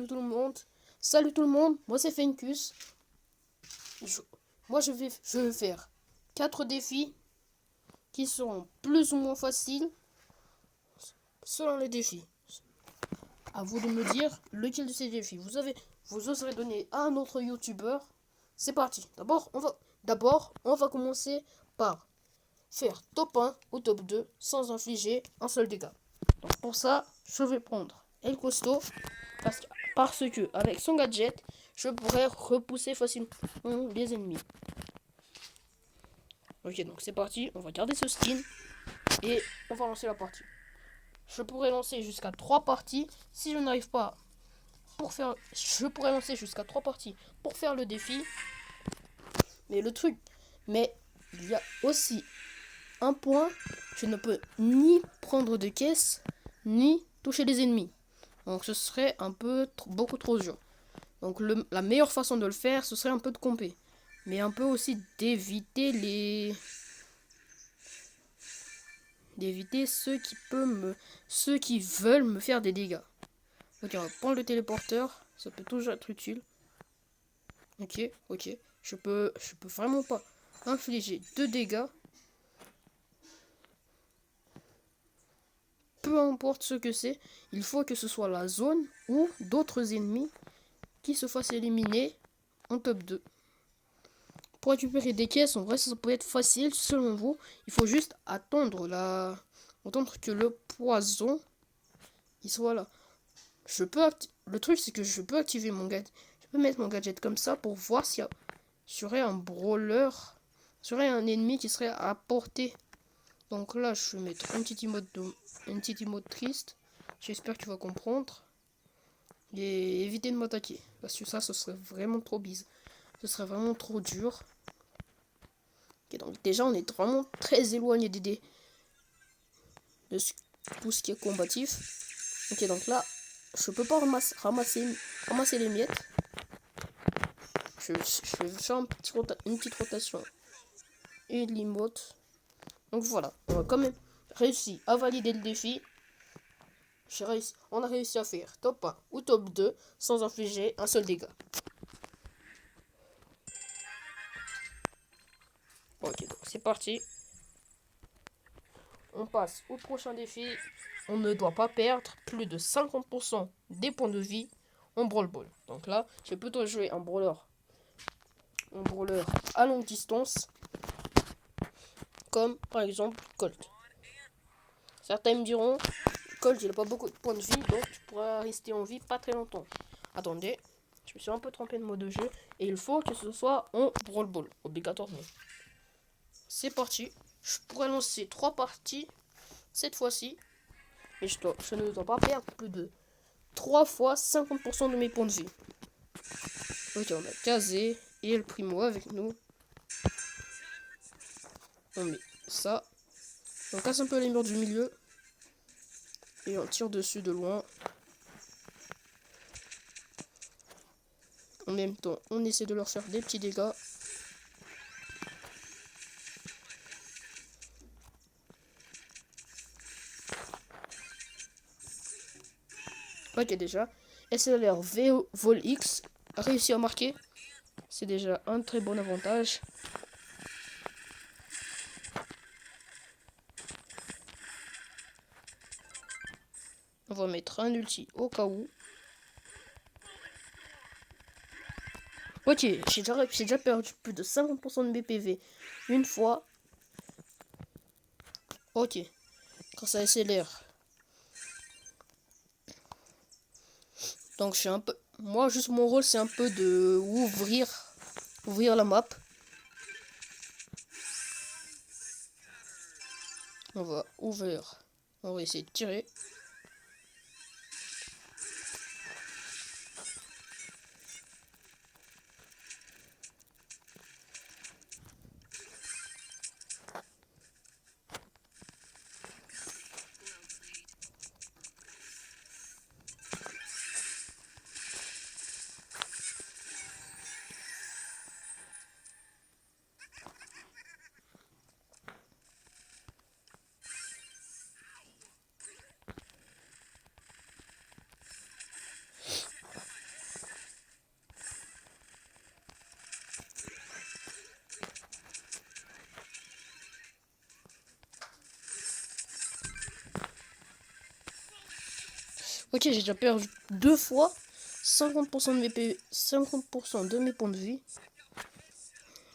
tout le monde. Salut tout le monde, moi c'est Fenkus. Je vais faire 4 défis qui seront plus ou moins faciles selon les défis. À vous de me dire lequel de ces défis vous oserez donner à un autre youtubeur. C'est parti. D'abord, on va commencer par faire top 1 ou top 2 sans infliger un seul dégât. Donc pour ça, je vais prendre El Costo parce que avec son gadget, je pourrais repousser facilement les ennemis. Ok, donc c'est parti, on va garder ce skin et on va lancer la partie. Je pourrais lancer jusqu'à 3 parties si je n'arrive pas je pourrais lancer jusqu'à 3 parties pour faire le défi. Mais il y a aussi un point, je ne peux ni prendre de caisse ni toucher les ennemis. Donc ce serait beaucoup trop dur. Donc la meilleure façon de le faire, ce serait un peu de compter. Mais un peu aussi d'éviter ceux qui veulent me faire des dégâts. Ok, on va prendre le téléporteur, ça peut toujours être utile. Ok, je peux vraiment pas infliger de dégâts. Peu importe ce que c'est, il faut que ce soit la zone ou d'autres ennemis qui se fassent éliminer en top 2. Pour récupérer des caisses, en vrai, ça peut être facile selon vous. Il faut juste attendre que le poison il soit là. Le truc, c'est que je peux activer mon gadget. Je peux mettre mon gadget comme ça pour voir s'il y aurait un brawler, s'il y aurait un ennemi qui serait à portée. Donc là, je vais mettre un petit emote triste. J'espère que tu vas comprendre. Et éviter de m'attaquer. Parce que ça, ce serait vraiment trop bise. Ce serait vraiment trop dur. Ok, donc déjà, on est vraiment très éloigné de tout ce qui est combatif. Ok, donc là, je peux pas ramasser les miettes. Je vais faire une petite rotation. Et l'emote. Donc voilà, on a quand même réussi à valider le défi. On a réussi à faire top 1 ou top 2 sans infliger un seul dégât. Ok, donc c'est parti. On passe au prochain défi. On ne doit pas perdre plus de 50% des points de vie en Brawl Ball. Donc là, je vais plutôt jouer un brawler à longue distance. Comme par exemple Colt. Certains me diront, Colt il n'a pas beaucoup de points de vie, donc tu pourras rester en vie pas très longtemps. Attendez, je me suis un peu trompé de mode de jeu. Et il faut que ce soit en Brawl Ball, obligatoirement. C'est parti. Je pourrais lancer 3 parties cette fois-ci. Mais je ne dois pas perdre plus de 3 fois 50% de mes points de vie. Ok, on a Kazé et El Primo avec nous. On met ça. On casse un peu les murs du milieu. Et on tire dessus de loin. En même temps, on essaie de leur faire des petits dégâts. Ok, déjà. SLR Vol X a réussi à marquer. C'est déjà un très bon avantage. On va mettre un ulti au cas où. Ok, j'ai déjà perdu plus de 50% de mes PV une fois. Ok, grâce à SLR. Donc je suis un peu... Moi, juste mon rôle, c'est un peu de ouvrir la map. On va ouvrir. On va essayer de tirer. Ok, j'ai déjà perdu 2 fois 50% de mes PV, 50% de mes points de vie.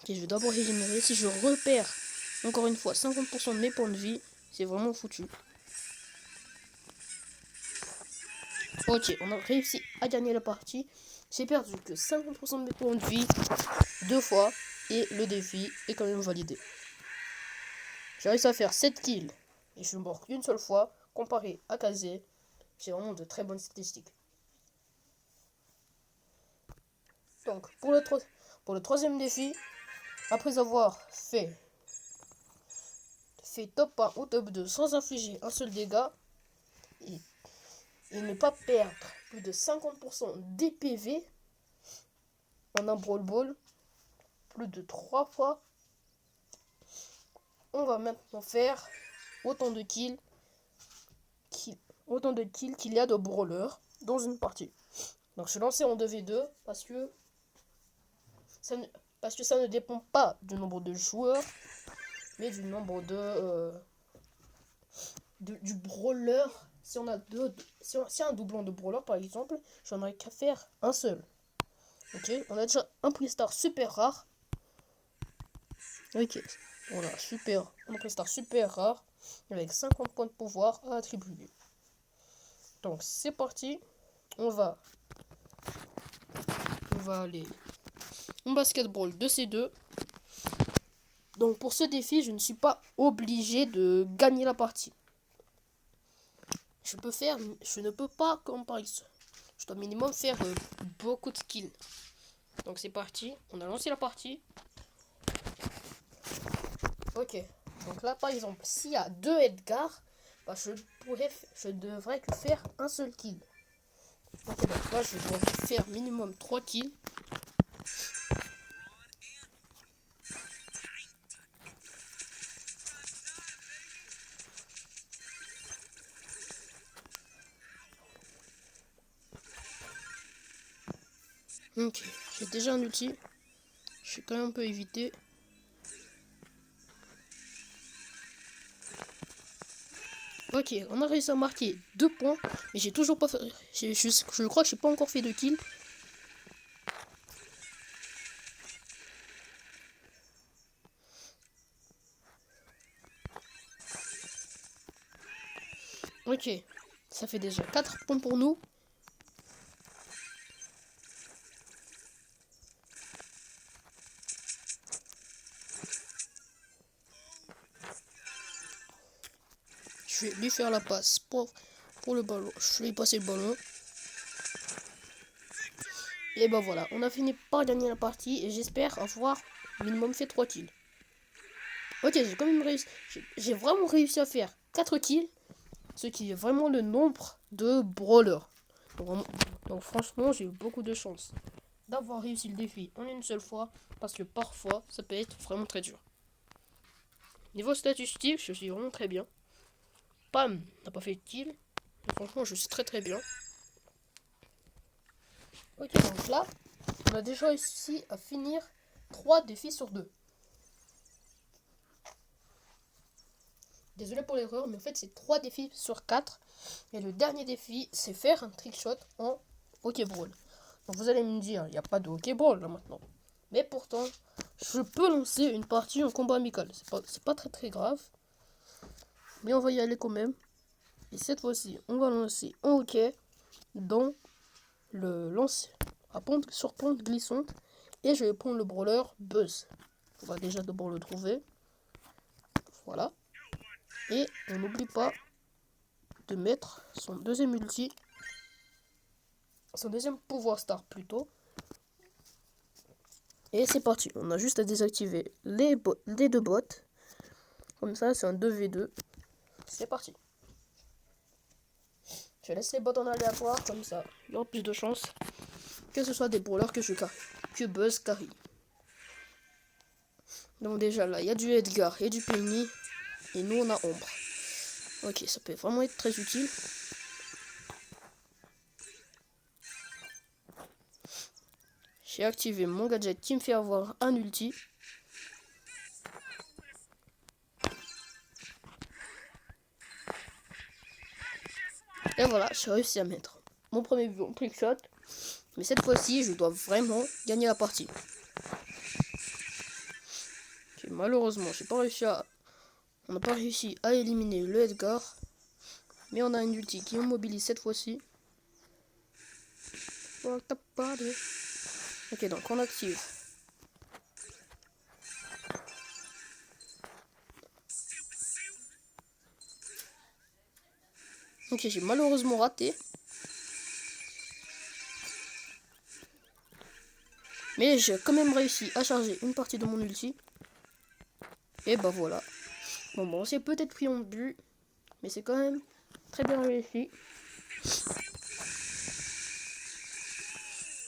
Ok, je vais d'abord régénérer. Si je repère encore une fois 50% de mes points de vie, c'est vraiment foutu. Ok, on a réussi à gagner la partie. J'ai perdu que 50% de mes points de vie 2 fois. Et le défi est quand même validé. J'ai réussi à faire 7 kills. Et je suis mort qu'une seule fois. Comparé à Kazé, j'ai vraiment de très bonnes statistiques. Donc, pour le troisième défi, après avoir fait top 1 ou top 2 sans infliger un seul dégât, et ne pas perdre plus de 50% des PV en un Brawl Ball, plus de 3 fois, on va maintenant faire autant de kills qu'il y a de brawlers dans une partie. Donc je lançais en 2v2 parce que ça ne dépend pas du nombre de joueurs, mais du nombre du brawler. Si on a si un doublon de brawler par exemple, j'en aurais qu'à faire un seul. Ok, on a déjà un Pristar super rare. Ok, voilà, un Pristar super rare avec 50 points de pouvoir à attribuer. Donc c'est parti, on va aller en basketball 2C2. Donc pour ce défi, je ne suis pas obligé de gagner la partie. Je ne peux pas comme par exemple. Je dois minimum faire beaucoup de skills. Donc c'est parti, on a lancé la partie. Ok, donc là par exemple, s'il y a 2 Edgar, bah, je devrais que faire un seul kill. Ok, donc là je dois faire minimum 3 kills. Ok, j'ai déjà un ulti. Je vais quand même un peu éviter. Ok, on a réussi à marquer 2 points. Mais j'ai toujours pas fait. Je crois que j'ai pas encore fait de kill. Ok, ça fait déjà 4 points pour nous. Je vais lui faire la passe pour le ballon. Je vais lui passer le ballon. Et ben voilà, on a fini par gagner la partie. Et j'espère avoir minimum fait 3 kills. Ok, j'ai quand même réussi. J'ai vraiment réussi à faire 4 kills. Ce qui est vraiment le nombre de brawlers. Donc franchement, j'ai eu beaucoup de chance d'avoir réussi le défi en une seule fois. Parce que parfois, ça peut être vraiment très dur. Niveau statistique, je suis vraiment très bien. Pam, n'a pas fait de kill. Et franchement, je suis très très bien. Ok, donc là, on a déjà réussi à finir 3 défis sur 2. Désolé pour l'erreur, mais en fait, c'est 3 défis sur 4. Et le dernier défi, c'est faire un trickshot en hockey brawl. Donc vous allez me dire, il n'y a pas de hockey brawl là maintenant. Mais pourtant, je peux lancer une partie en combat amical. C'est pas très très grave. Mais on va y aller quand même. Et cette fois-ci, on va lancer en hockey dans le lancer sur pente glissante. Et je vais prendre le brawler Buzz. On va déjà d'abord le trouver. Voilà. Et on n'oublie pas de mettre son deuxième ulti. Son deuxième pouvoir star plutôt. Et c'est parti. On a juste à désactiver les 2 bots. Comme ça, c'est un 2v2. C'est parti. Je laisse les bots en aléatoire. Comme ça, il y aura plus de chance que ce soit des brawlers que Buzz carry. Donc déjà là, il y a du Edgar et du Penny. Et nous, on a Ombre. Ok, ça peut vraiment être très utile. J'ai activé mon gadget qui me fait avoir un ulti. Et voilà. voilà, j'ai réussi à mettre mon premier but en trickshot. Mais cette fois-ci, je dois vraiment gagner la partie. Okay, malheureusement, on n'a pas réussi à éliminer le Edgar. Mais on a une ulti qui immobilise cette fois-ci. Ok, donc on active. Ok, j'ai malheureusement raté. Mais j'ai quand même réussi à charger une partie de mon ulti. Et bah voilà. Bon, on s'est peut-être pris en but. Mais c'est quand même très bien réussi.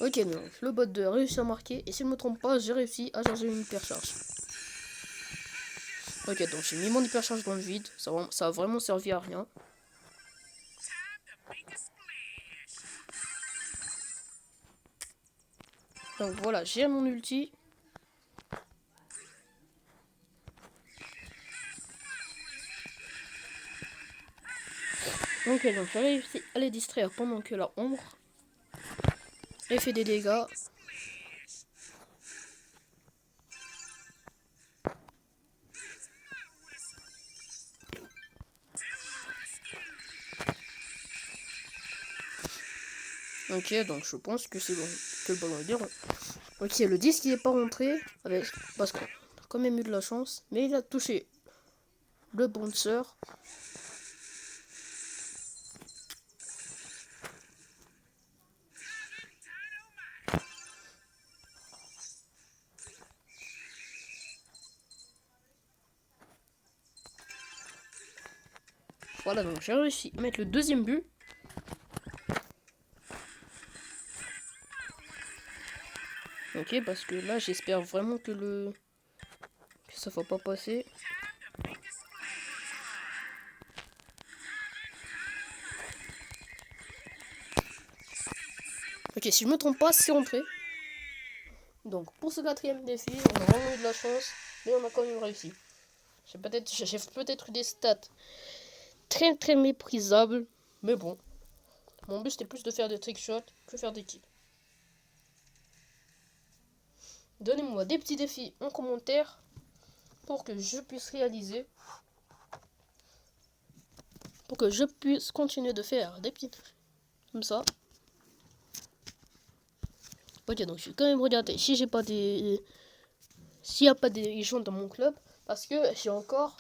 Ok, donc le bot 2 a réussi à marquer. Et si je ne me trompe pas, j'ai réussi à charger une hypercharge. Ok, donc j'ai mis mon hypercharge dans le vide. Ça a vraiment servi à rien. Donc voilà, j'ai mon ulti. Ok, donc j'ai réussi à les distraire pendant que la ombre et fait des dégâts. Ok, donc je pense que c'est bon, que le ballon est bien. Ok, le disque il est pas rentré parce qu'on a quand même eu de la chance, mais il a touché le bouncer. Voilà, donc j'ai réussi à mettre le deuxième but. Ok, parce que là j'espère vraiment que ça va pas passer. Ok, si je me trompe pas, c'est rentré. Donc pour ce quatrième défi, on a vraiment eu de la chance, mais on a quand même réussi. J'ai peut-être eu des stats très méprisables, mais bon. Mon but c'était plus de faire des trickshots que faire des kills. Donnez-moi des petits défis en commentaire pour que je puisse réaliser. Pour que je puisse continuer de faire des petits comme ça. Ok, donc je vais quand même regarder si j'ai pas des. S'il n'y a pas des gens dans mon club. Parce que j'ai encore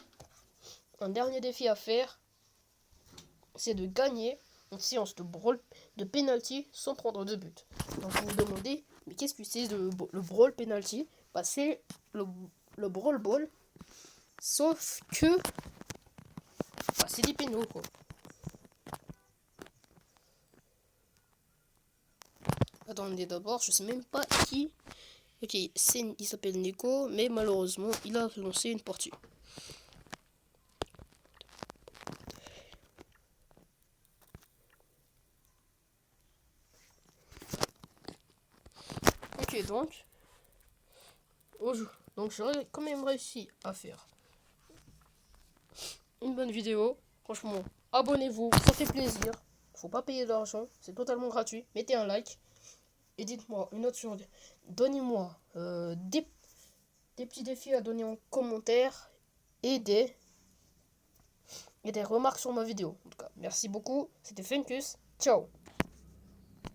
un dernier défi à faire. C'est de gagner une séance de brawl de penalty sans prendre de but. Donc vous vous demandez, mais qu'est-ce que c'est le brawl penalty? Bah c'est le brawl ball. Sauf que bah, c'est des pénaux quoi. Attendez d'abord, je sais même pas qui. Ok, il s'appelle Nico, mais malheureusement il a lancé une partie. Ok, donc j'aurais quand même réussi à faire une bonne vidéo. Franchement, abonnez-vous, ça fait plaisir. Faut pas payer d'argent, c'est totalement gratuit. Mettez un like et dites-moi une autre sur. Donnez-moi des petits défis à donner en commentaire et des remarques sur ma vidéo. En tout cas, merci beaucoup. C'était Funkus. Ciao.